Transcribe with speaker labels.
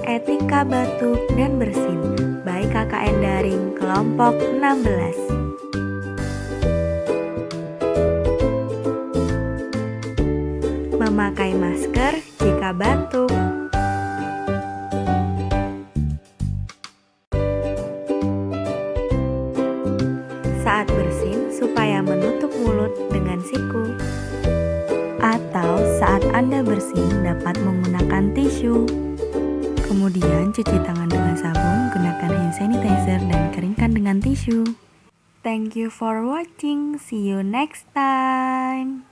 Speaker 1: Etika Batuk dan Bersin by KKN Daring kelompok 16. Memakai masker jika batuk. Saat bersin supaya menutup mulut dengan siku. Atau saat Anda bersin dapat menggunakan tisu. Kemudian cuci tangan dengan sabun, gunakan hand sanitizer dan keringkan dengan tisu. Thank you for watching. See you next time.